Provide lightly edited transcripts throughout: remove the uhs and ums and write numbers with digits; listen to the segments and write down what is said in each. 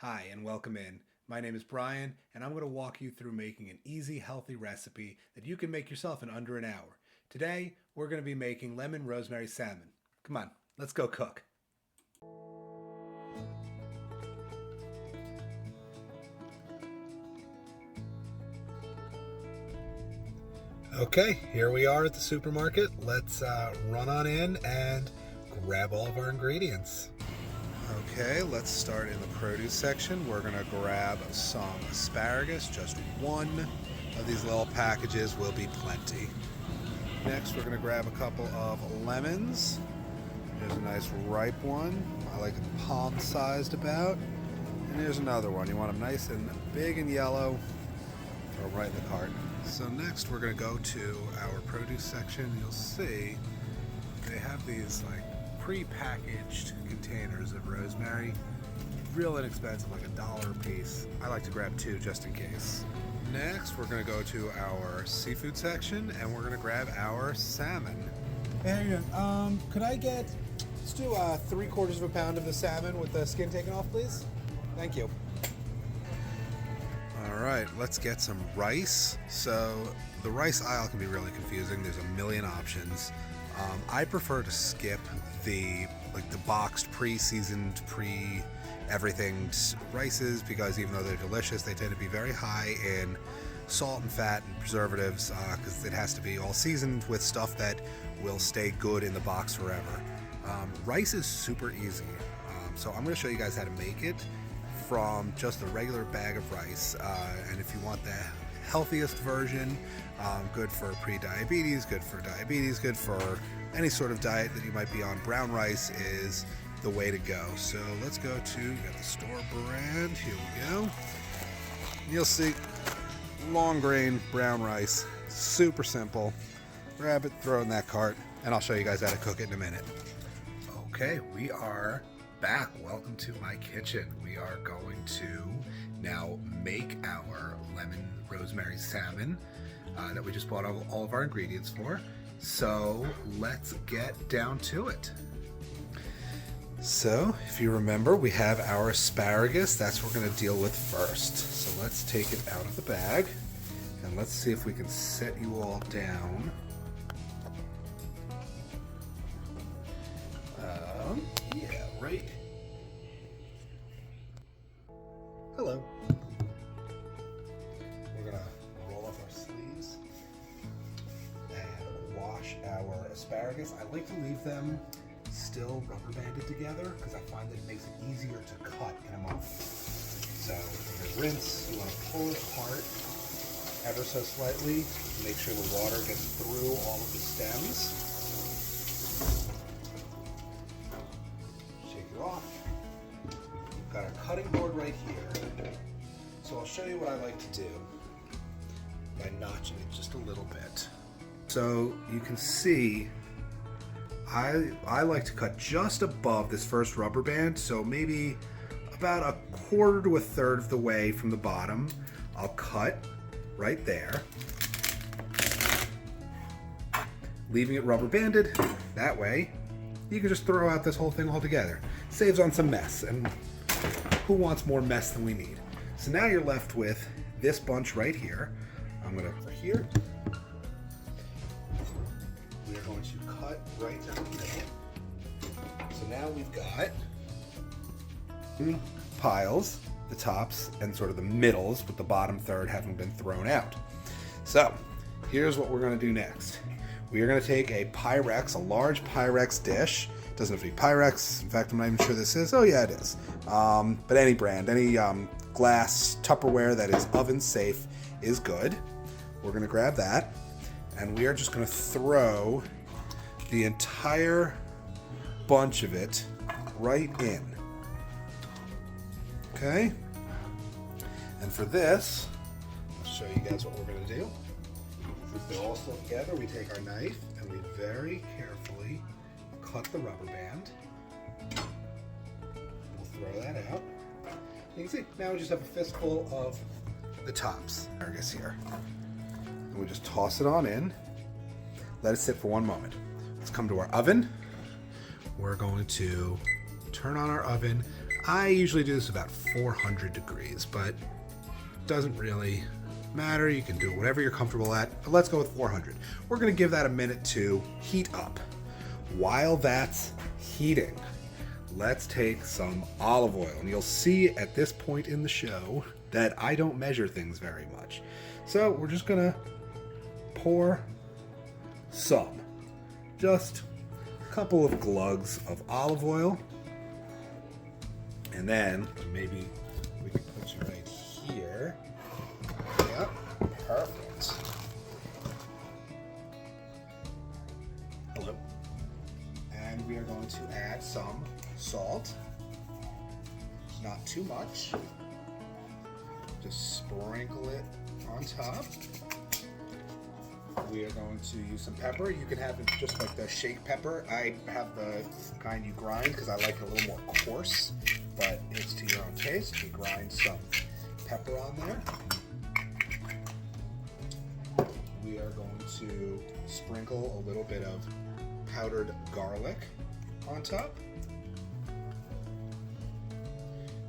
Hi and welcome in. My name is Brian and I'm going to walk you through making an easy, healthy recipe that you can make yourself in under an hour. Today, we're going to be making lemon rosemary salmon. Come on, let's go cook. Okay, here we are at the supermarket. Let's run on in and grab all of our ingredients. Okay, let's start in the produce section. We're gonna grab some asparagus. Just one of these little packages will be plenty. Next, we're gonna grab a couple of lemons. Here's a nice ripe one. I like it palm-sized about. And here's another one. You want them nice and big and yellow. Throw them right in the cart. So next, we're gonna go to our produce section. You'll see they have these pre-packaged containers of rosemary, real inexpensive, like $1 a piece. I like to grab two just in case. Next, we're gonna go to our seafood section and we're gonna grab our salmon. Hey, how you doing? Let's do 3/4 of a pound of the salmon with the skin taken off, please. Thank you. All right, let's get some rice. So the rice aisle can be really confusing. There's a million options. I prefer to skip the boxed, pre-seasoned, pre-everything rices because even though they're delicious, they tend to be very high in salt and fat and preservatives because it has to be all seasoned with stuff that will stay good in the box forever. Rice is super easy, so I'm going to show you guys how to make it from just a regular bag of rice. And if you want the healthiest version, good for pre-diabetes, good for diabetes, good for any sort of diet that you might be on, brown rice is the way to go. So let's go to, you got the store brand, here we go. You'll see long grain brown rice, super simple. Grab it, throw it in that cart, and I'll show you guys how to cook it in a minute. Okay, we are back. Welcome to my kitchen. We are going to now make our lemon rosemary salmon that we just bought all of our ingredients for. So let's get down to it. So if you remember, we have our asparagus. That's what we're going to deal with first. So let's take it out of the bag and let's see if we can set you all down. Yeah, right. Hello. We're gonna roll off our sleeves and wash our asparagus. I like to leave them still rubber banded together because I find that it makes it easier to cut in a moment. So you're gonna rinse, you want to pull it apart ever so slightly to make sure the water gets through all of the stems. Shake it off. We've got our cutting board right here. So I'll show you what I like to do by notching it just a little bit. So you can see I like to cut just above this first rubber band, so maybe about 1/4 to 1/3 of the way from the bottom. I'll cut right there, leaving it rubber banded. That way you can just throw out this whole thing altogether. Saves on some mess, and who wants more mess than we need? So now you're left with this bunch right here. I'm gonna over here. We are going to cut right down the middle. So now we've got piles, the tops, and sort of the middles, with the bottom third having been thrown out. So here's what we're gonna do next. We are gonna take a Pyrex, a large Pyrex dish. Doesn't have to be Pyrex. In fact, I'm not even sure this is. Oh yeah, it is. But any brand, any glass Tupperware that is oven safe is good. We're gonna grab that, and we are just gonna throw the entire bunch of it right in. Okay? And for this, I'll show you guys what we're gonna do. Since they're all still together, we take our knife and we very carefully cut the rubber band. We'll throw that out. You can see, now we just have a fistful of the tops. I guess here. And we just toss it on in. Let it sit for 1 moment. Let's come to our oven. We're going to turn on our oven. I usually do this about 400 degrees, but doesn't really matter. You can do whatever you're comfortable at, but let's go with 400. We're gonna give that a minute to heat up. While that's heating, let's take some olive oil. And you'll see at this point in the show that I don't measure things very much. So we're just gonna pour some, just a couple of glugs of olive oil. And then maybe we can put you right here. Yep, perfect. Hello. And we are going to add some salt. Not too much. Just sprinkle it on top. We are going to use some pepper. You can have it just like the shake pepper. I have the kind you grind because I like it a little more coarse, but it's to your own taste. We grind some pepper on there. We are going to sprinkle a little bit of powdered garlic on top.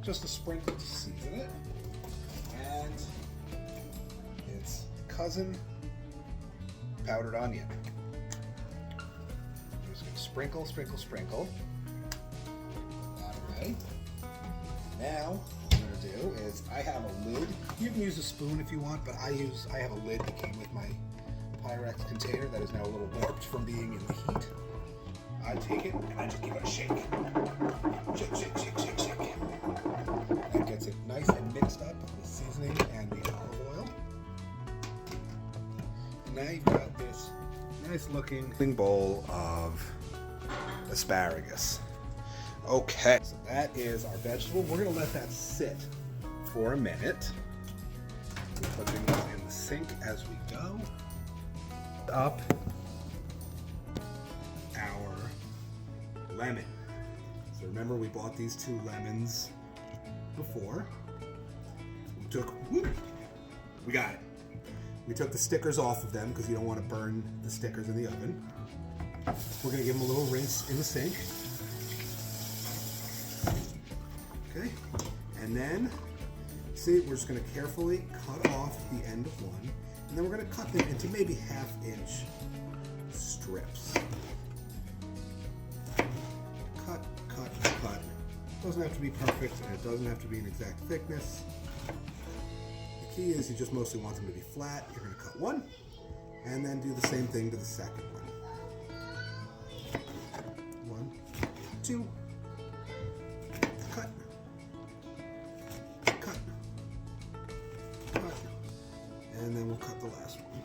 Just a sprinkle to season it. And its cousin, powdered onion. I'm just going to sprinkle, sprinkle, sprinkle. That away. Now, what I'm going to do is I have a lid. You can use a spoon if you want, but I have a lid that came with my Pyrex container that is now a little warped from being in the heat. I take it and I just give it a shake. Shake, shake, shake, shake, shake. That gets it nice and mixed up with the seasoning and the olive oil. And now you've got this nice looking bowl of asparagus. Okay, so that is our vegetable. We're gonna let that sit for a minute. We're putting these in the sink as we go. Up our lemon. So remember, we bought these 2 lemons before. We got it. We took the stickers off of them because you don't want to burn the stickers in the oven. We're going to give them a little rinse in the sink. Okay, and then, see, we're just going to carefully cut off the end of one, and then we're going to cut them into maybe 1/2-inch strips. Cut, cut, cut. Doesn't have to be perfect, and it doesn't have to be an exact thickness. The key is you just mostly want them to be flat. You're going to cut one, and then do the same thing to the second one. 1, 2, cut, cut, cut, and then we'll cut the last one.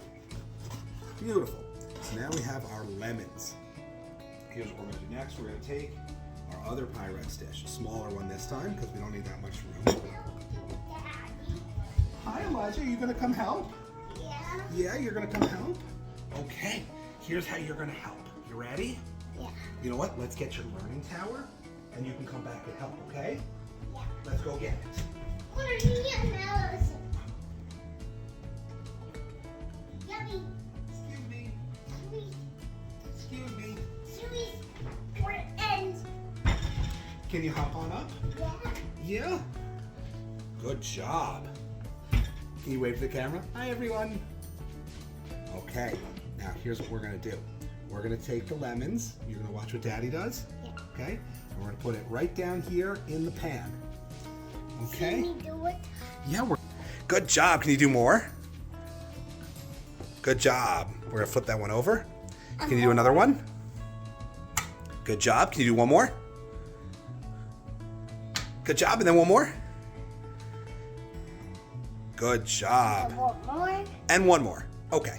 Beautiful. So now we have our lemons. Here's what we're going to do next. We're going to take our other Pyrex dish, a smaller one this time because we don't need that much room. Hi Elijah, are you going to come help? Yeah. Yeah, you're going to come help? Okay, here's how you're going to help. You ready? Yeah. You know what? Let's get your learning tower and you can come back and help, okay? Yeah. Let's go get it. What are you getting, Alice? Yummy. Excuse me. Sweet. Excuse me. Sweet. For end. Can you hop on up? Yeah. Yeah. Good job. Can you wave to the camera? Hi, everyone. Okay, now here's what we're gonna do. We're gonna take the lemons. You're gonna watch what Daddy does. Yeah. Okay? And we're gonna put it right down here in the pan. Okay? See me do it? Yeah, good job. Can you do more? Good job. We're gonna flip that one over. Can you do another one? Good job. Can you do one more? Good job, and then one more. Good job. Want more? And one more. Okay.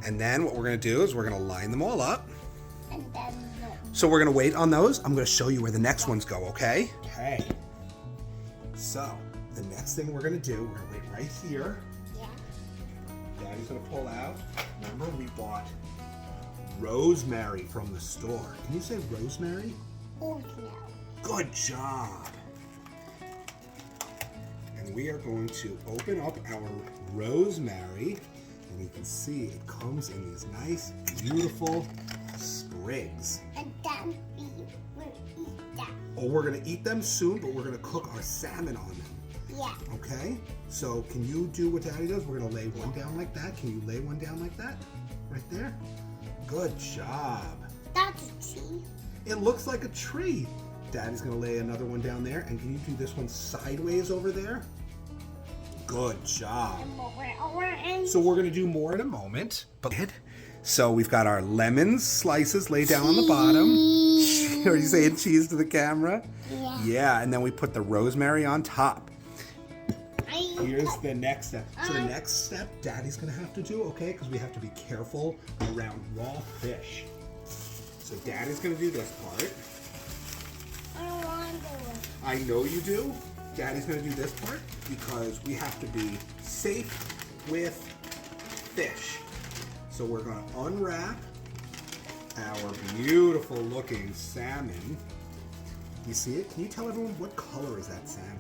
And then what we're gonna do is we're gonna line them all up. And then So we're gonna wait on those. I'm gonna show you where the next ones go, okay? Okay. So the next thing we're gonna do, we're gonna wait right here. yeah. Daddy's gonna pull out. Remember, we bought rosemary from the store. Can you say rosemary? Oh no. Good job. And we are going to open up our rosemary, and you can see it comes in these nice, beautiful sprigs. And then we will eat that. Oh, we're gonna eat them soon, but we're gonna cook our salmon on them. Yeah. Okay? So can you do what Daddy does? We're gonna lay one down like that. Can you lay one down like that? Right there? Good job. That's a tree. It looks like a tree. Daddy's gonna lay another one down there. And can you do this one sideways over there? Good job. So we're gonna do more in a moment. So we've got our lemon slices laid down on the bottom. Are you saying cheese to the camera? Yeah. Yeah, and then we put the rosemary on top. I Here's the next step. So the next step Daddy's gonna have to do, okay? Because we have to be careful around raw fish. So Daddy's gonna do this part. don't want to do it. I know you do. Daddy's gonna do this part because we have to be safe with fish. So we're gonna unwrap our beautiful looking salmon. You see it? Can you tell everyone what color is that salmon?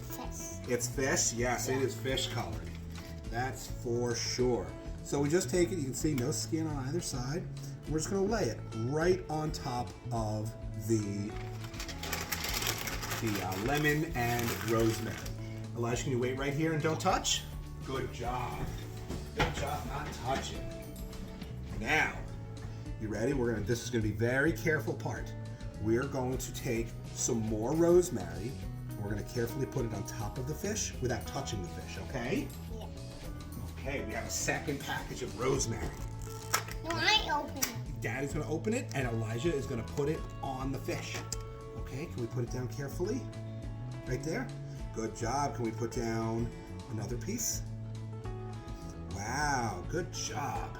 Fish. It's fish? Yes, it is fish colored. That's for sure. So we just take it, you can see no skin on either side. We're just gonna lay it right on top of the lemon and rosemary. Elijah, can you wait right here and don't touch? Good job. Good job not touching. Now, you ready? This is gonna be a very careful part. We're going to take some more rosemary. We're gonna carefully put it on top of the fish without touching the fish, okay? Yeah. Okay, we have a second package of rosemary. No, I open it. Daddy's gonna open it and Elijah is gonna put it on the fish. Okay, can we put it down carefully? Right there? Good job. Can we put down another piece? Wow, good job.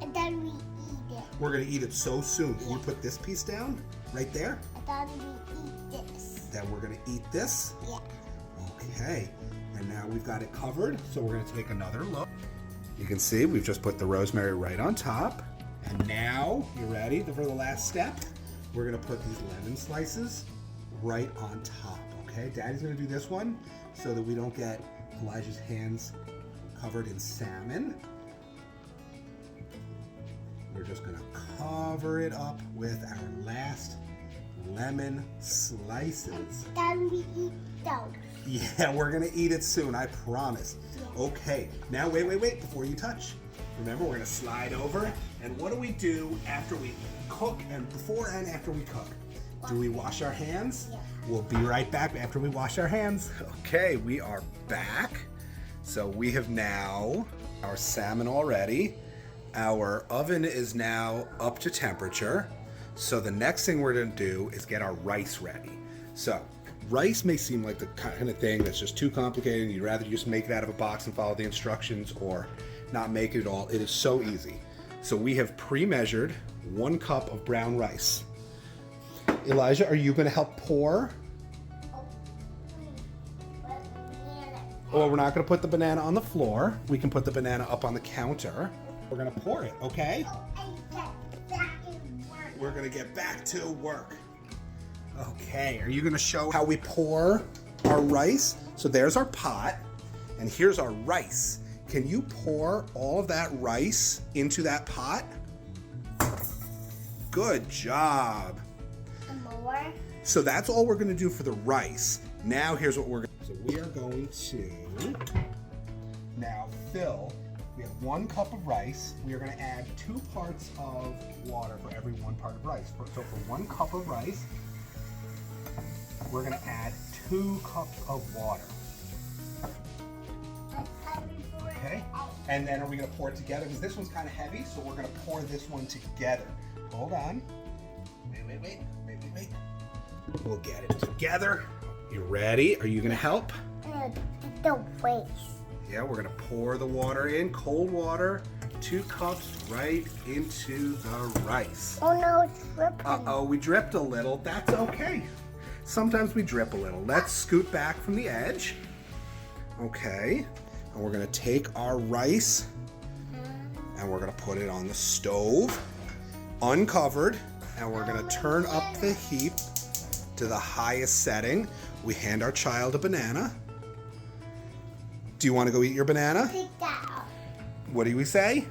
And then we eat it. We're gonna eat it so soon. Can you put this piece down? Right there? And then we eat this. Then we're gonna eat this? Yeah. Okay, and now we've got it covered, so we're gonna take another look. You can see we've just put the rosemary right on top. And now, you ready for the last step? We're gonna put these lemon slices right on top, okay? Daddy's gonna do this one so that we don't get Elijah's hands covered in salmon. We're just gonna cover it up with our last lemon slices. Then we eat those. Yeah, we're gonna eat it soon, I promise. Okay, now wait, before you touch. Remember, we're gonna slide over, and what do we do after we cook and before and after we cook? Do we wash our hands? Yeah. We'll be right back after we wash our hands. Okay, we are back. So we have now our salmon already. Our oven is now up to temperature. So the next thing we're gonna do is get our rice ready. So rice may seem like the kind of thing that's just too complicated and you'd rather just make it out of a box and follow the instructions or not make it at all. It is so easy. So we have pre-measured 1 cup of brown rice. Elijah, are you gonna help pour? Oh, we're not gonna put the banana on the floor. We can put the banana up on the counter. We're gonna pour it, okay? We're gonna get back to work. Okay, are you gonna show how we pour our rice? So there's our pot, and here's our rice. Can you pour all of that rice into that pot? Good job. More. So that's all we're gonna do for the rice. Now here's what we're gonna do. So we are going to now fill, we have 1 cup of rice. We are gonna add 2 parts of water for every 1 part of rice. So for 1 cup of rice, we're gonna add 2 cups of water. Okay, and then are we gonna pour it together? Because this one's kind of heavy, so we're gonna pour this one together. Hold on. Wait. We'll get it together. You ready? Are you gonna help? The waste. Yeah, we're gonna pour the water in, cold water, 2 cups right into the rice. Oh no, it's dripping. Uh-oh, we dripped a little. That's okay. Sometimes we drip a little. Let's scoot back from the edge. Okay, and we're gonna take our rice and we're gonna put it on the stove, uncovered, and we're gonna turn up the heat to the highest setting. We hand our child a banana. Do you want to go eat your banana? Pick that up. What do we say?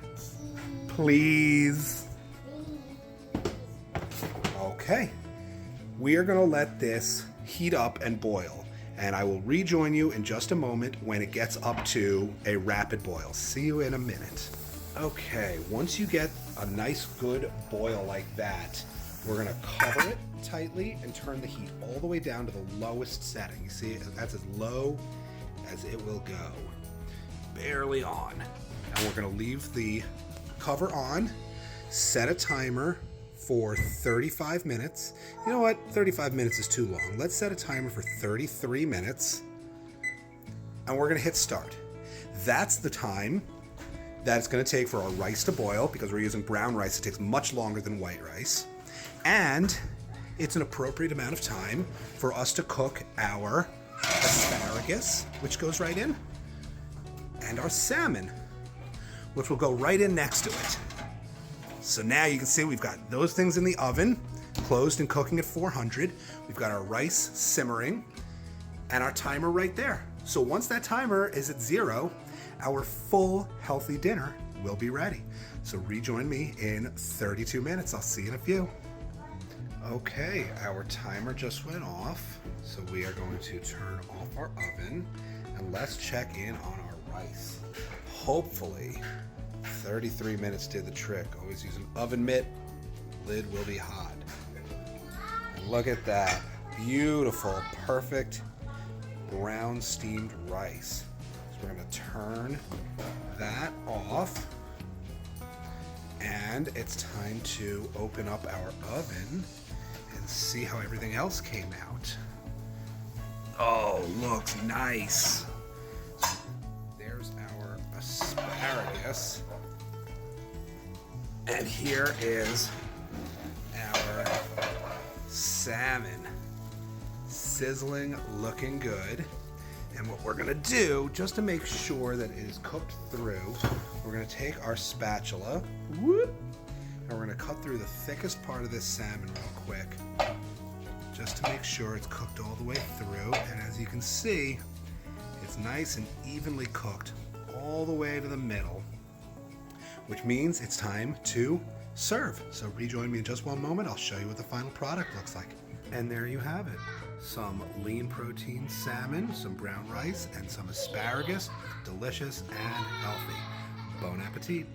Please. Okay. We are gonna let this heat up and boil, and I will rejoin you in just a moment when it gets up to a rapid boil. See you in a minute. Okay, once you get a nice good boil like that, we're gonna cover it tightly and turn the heat all the way down to the lowest setting. You see, that's as low as it will go. Barely on. And we're gonna leave the cover on, set a timer for 35 minutes. You know what? 35 minutes is too long. Let's set a timer for 33 minutes. And we're gonna hit start. That's the time that it's gonna take for our rice to boil, because we're using brown rice. It takes much longer than white rice. And it's an appropriate amount of time for us to cook our asparagus, which goes right in, and our salmon, which will go right in next to it. So now you can see we've got those things in the oven, closed and cooking at 400. We've got our rice simmering and our timer right there. So once that timer is at 0, our full healthy dinner will be ready. So rejoin me in 32 minutes. I'll see you in a few. Okay, our timer just went off. So we are going to turn off our oven and let's check in on our rice. Hopefully 33 minutes did the trick. Always use an oven mitt. Lid will be hot. And look at that. Beautiful, perfect brown steamed rice. So we're going to turn that off. And it's time to open up our oven and see how everything else came out. Oh, looks nice. There's our asparagus. And here is our salmon. Sizzling, looking good. And what we're gonna do, just to make sure that it is cooked through, we're gonna take our spatula, whoop, and we're gonna cut through the thickest part of this salmon real quick, just to make sure it's cooked all the way through. And as you can see, it's nice and evenly cooked all the way to the middle, which means it's time to serve. So rejoin me in just one moment. I'll show you what the final product looks like. And there you have it. Some lean protein salmon, some brown rice, and some asparagus. Delicious and healthy. Bon appetit.